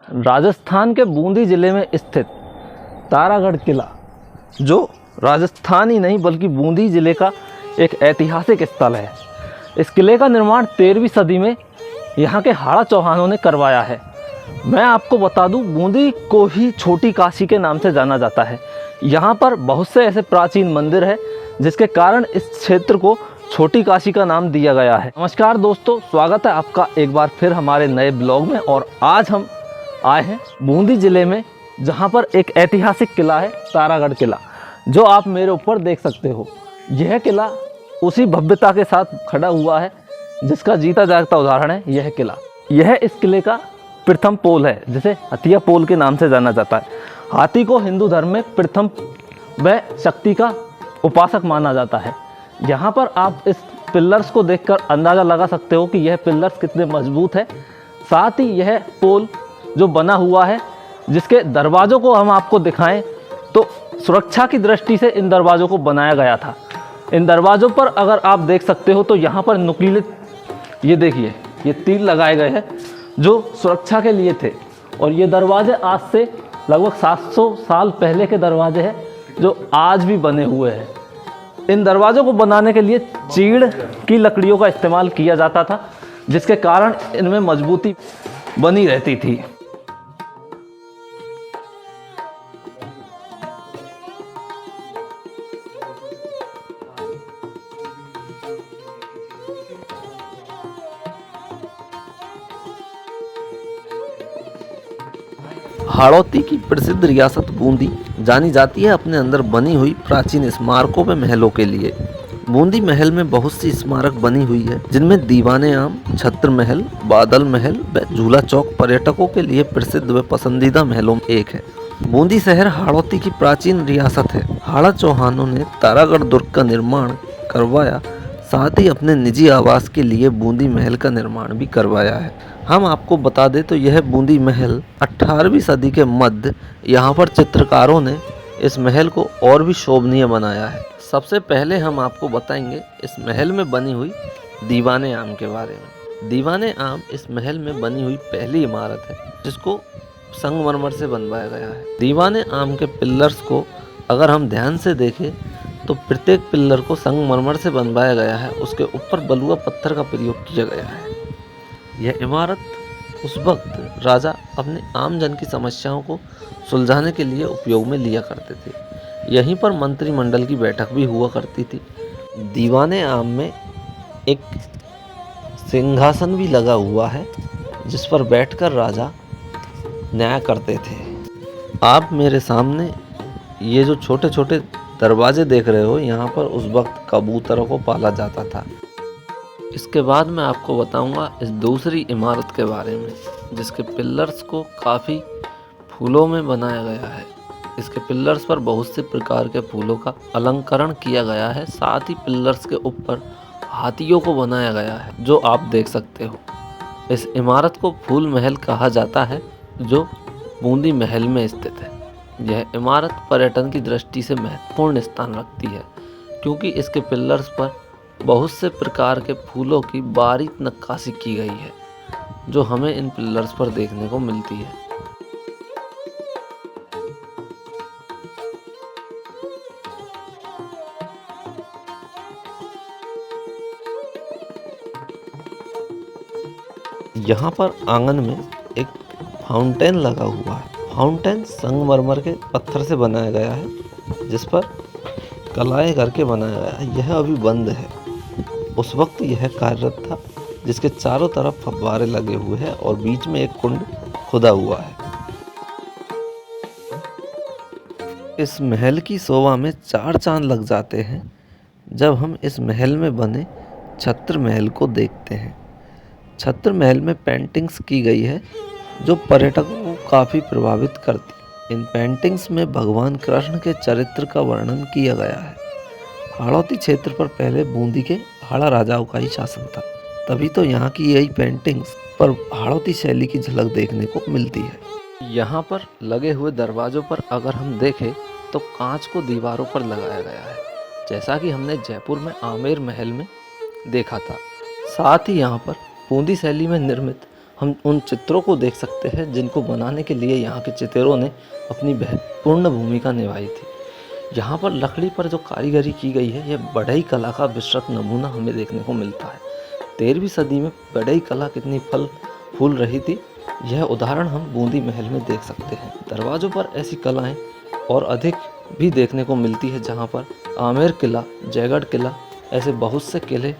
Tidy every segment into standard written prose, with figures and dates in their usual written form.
राजस्थान के बूंदी जिले में स्थित तारागढ़ किला, जो राजस्थान ही नहीं बल्कि बूंदी जिले का एक ऐतिहासिक स्थल है। इस किले का निर्माण 13वीं सदी में यहाँ के हाड़ा चौहानों ने करवाया है। मैं आपको बता दूं, बूंदी को ही छोटी काशी के नाम से जाना जाता है। यहाँ पर बहुत से ऐसे प्राचीन मंदिर हैं जिसके कारण इस क्षेत्र को छोटी काशी का नाम दिया गया है। नमस्कार दोस्तों, स्वागत है आपका एक बार फिर हमारे नए ब्लॉग में। और आज हम आए हैं बूंदी ज़िले में, जहाँ पर एक ऐतिहासिक किला है, तारागढ़ किला, जो आप मेरे ऊपर देख सकते हो। यह किला उसी भव्यता के साथ खड़ा हुआ है जिसका जीता जागता उदाहरण है यह किला। यह इस किले का प्रथम पोल है, जिसे हथिया पोल के नाम से जाना जाता है। हाथी को हिंदू धर्म में प्रथम व शक्ति का उपासक माना जाता है। यहाँ पर आप इस पिलर्स को देखकर अंदाज़ा लगा सकते हो कि यह पिलर्स कितने मजबूत है। साथ ही यह पोल जो बना हुआ है, जिसके दरवाज़ों को हम आपको दिखाएं तो सुरक्षा की दृष्टि से इन दरवाज़ों को बनाया गया था। इन दरवाज़ों पर अगर आप देख सकते हो तो यहाँ पर नुकीले, ये देखिए, ये तीर लगाए गए हैं जो सुरक्षा के लिए थे। और ये दरवाजे आज से लगभग 700 साल पहले के दरवाजे हैं जो आज भी बने हुए हैं। इन दरवाज़ों को बनाने के लिए चीड़ की लकड़ियों का इस्तेमाल किया जाता था, जिसके कारण इनमें मजबूती बनी रहती थी। हाड़ौती की प्रसिद्ध रियासत बूंदी जानी जाती है अपने अंदर बनी हुई प्राचीन स्मारकों व महलों के लिए। बूंदी महल में बहुत सी स्मारक बनी हुई है, जिनमें दीवाने आम, छत्र महल, बादल महल व झूला चौक पर्यटकों के लिए प्रसिद्ध व पसंदीदा महलों में एक है। बूंदी शहर हाड़ौती की प्राचीन रियासत है। हाड़ा चौहानों ने तारागढ़ दुर्ग का निर्माण करवाया, साथ ही अपने निजी आवास के लिए बूंदी महल का निर्माण भी करवाया है। हम आपको बता दें तो यह बूंदी महल 18वीं सदी के मध्य यहाँ पर चित्रकारों ने इस महल को और भी शोभनीय बनाया है। सबसे पहले हम आपको बताएंगे इस महल में बनी हुई दीवाने आम के बारे में। दीवाने आम इस महल में बनी हुई पहली इमारत है जिसको संगमरमर से बनवाया गया है। दीवाने आम के पिलर्स को अगर हम ध्यान से देखें तो प्रत्येक पिलर को संगमरमर से बनवाया गया है, उसके ऊपर बलुआ पत्थर का प्रयोग किया गया है। यह इमारत उस वक्त राजा अपने आम जन की समस्याओं को सुलझाने के लिए उपयोग में लिया करते थे। यहीं पर मंत्रिमंडल की बैठक भी हुआ करती थी। दीवाने आम में एक सिंहासन भी लगा हुआ है जिस पर बैठकर राजा न्याय करते थे। आप मेरे सामने ये जो छोटे छोटे दरवाजे देख रहे हो, यहाँ पर उस वक्त कबूतरों को पाला जाता था। इसके बाद मैं आपको बताऊंगा इस दूसरी इमारत के बारे में, जिसके पिलर्स को काफ़ी फूलों में बनाया गया है। इसके पिलर्स पर बहुत से प्रकार के फूलों का अलंकरण किया गया है। साथ ही पिलर्स के ऊपर हाथियों को बनाया गया है, जो आप देख सकते हो। इस इमारत को फूल महल कहा जाता है, जो बूंदी महल में स्थित है। यह इमारत पर्यटन की दृष्टि से महत्वपूर्ण स्थान रखती है, क्योंकि इसके पिलर्स पर बहुत से प्रकार के फूलों की बारीक नक्काशी की गई है, जो हमें इन पिलर्स पर देखने को मिलती है। यहाँ पर आंगन में एक फाउंटेन लगा हुआ है। फाउंटेन संगमरमर के पत्थर से बनाया गया है, जिस पर कलाएं करके बनाया गया है। यह अभी बंद है। उस वक्त यह कार्यरत था, जिसके चारों तरफ फव्वारे लगे हुए हैं और बीच में एक कुंड खुदा हुआ है। इस महल की शोभा में 4 चांद लग जाते हैं जब हम इस महल में बने छत्र महल को देखते हैं। छत्र महल में पेंटिंग्स की गई है जो पर्यटकों को काफ़ी प्रभावित करती। इन पेंटिंग्स में भगवान कृष्ण के चरित्र का वर्णन किया गया है। हाड़ौती क्षेत्र पर पहले बूंदी के हाड़ा राजाओं का ही शासन था, तभी तो यहाँ की यही पेंटिंग्स पर हाड़ौती शैली की झलक देखने को मिलती है। यहाँ पर लगे हुए दरवाज़ों पर अगर हम देखें तो कांच को दीवारों पर लगाया गया है, जैसा कि हमने जयपुर में आमेर महल में देखा था। साथ ही यहाँ पर बूंदी शैली में निर्मित हम उन चित्रों को देख सकते हैं जिनको बनाने के लिए यहाँ के चित्रों ने अपनी महत्वपूर्ण भूमिका निभाई थी। यहाँ पर लकड़ी पर जो कारीगरी की गई है, यह बढ़ई कला का विस्तृत नमूना हमें देखने को मिलता है। 13वीं सदी में बढ़ई कला कितनी फल फूल रही थी, यह उदाहरण हम बूंदी महल में देख सकते हैं। दरवाज़ों पर ऐसी कलाएं और अधिक भी देखने को मिलती है, जहाँ पर आमेर किला, जयगढ़ किला, ऐसे बहुत से किले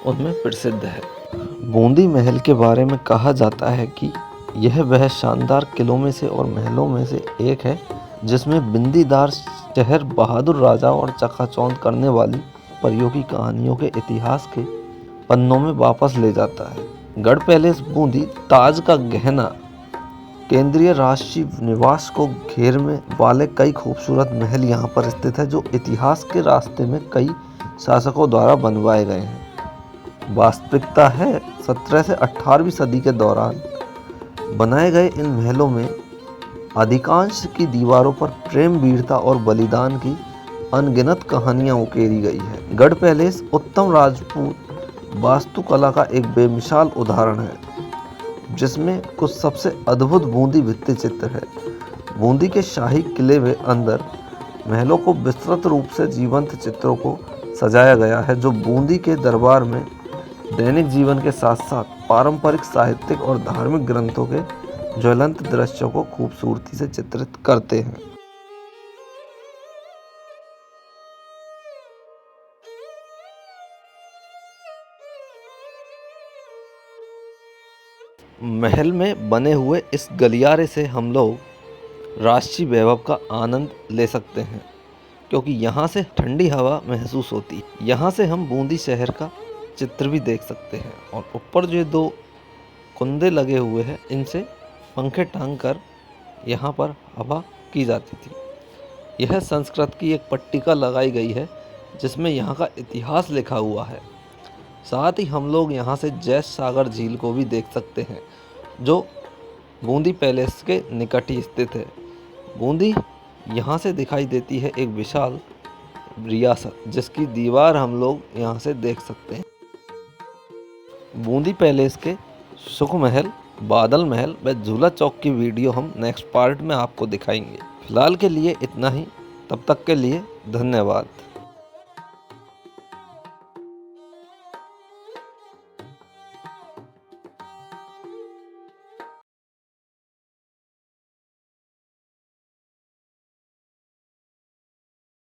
उनमें प्रसिद्ध है। बूंदी महल के बारे में कहा जाता है कि यह वह शानदार किलों में से और महलों में से एक है जिसमें बिंदीदार शहर, बहादुर राजा और चकाचौंध करने वाली परियों की कहानियों के इतिहास के पन्नों में वापस ले जाता है। गढ़ पैलेस बूंदी ताज का गहना केंद्रीय राष्ट्रीय निवास को घेर में वाले कई खूबसूरत महल यहाँ पर स्थित है, जो इतिहास के रास्ते में कई शासकों द्वारा बनवाए गए हैं। वास्तविकता है 17 से 18वीं सदी के दौरान बनाए गए इन महलों में अधिकांश की दीवारों पर प्रेम, वीरता और बलिदान की अनगिनत कहानियां उकेरी गई है। गढ़ पैलेस उत्तम राजपूत वास्तुकला का एक बेमिसाल उदाहरण है, जिसमें कुछ सबसे अद्भुत बूंदी भित्ति चित्र है। बूंदी के शाही किले में अंदर महलों को विस्तृत रूप से जीवंत चित्रों को सजाया गया है, जो बूंदी के दरबार में दैनिक जीवन के साथ साथ पारंपरिक, साहित्यिक और धार्मिक ग्रंथों के ज्वलंत दृश्यों को खूबसूरती से चित्रित करते हैं। महल में बने हुए इस गलियारे से हम लोग राष्ट्रीय वैभव का आनंद ले सकते हैं, क्योंकि यहाँ से ठंडी हवा महसूस होती है। यहाँ से हम बूंदी शहर का चित्र भी देख सकते हैं, और ऊपर जो 2 कुंदे लगे हुए हैं, इनसे पंखे टांग कर यहाँ पर हवा की जाती थी। यह संस्कृत की एक पट्टिका लगाई गई है, जिसमें यहाँ का इतिहास लिखा हुआ है। साथ ही हम लोग यहाँ से जैस सागर झील को भी देख सकते हैं, जो बूंदी पैलेस के निकट ही स्थित है। बूंदी यहाँ से दिखाई देती है एक विशाल रियासत, जिसकी दीवार हम लोग यहाँ से देख सकते हैं। बूंदी पैलेस के सुख महल, बादल महल व झूला चौक की वीडियो हम नेक्स्ट पार्ट में आपको दिखाएंगे। फिलहाल के लिए इतना ही, तब तक के लिए धन्यवाद।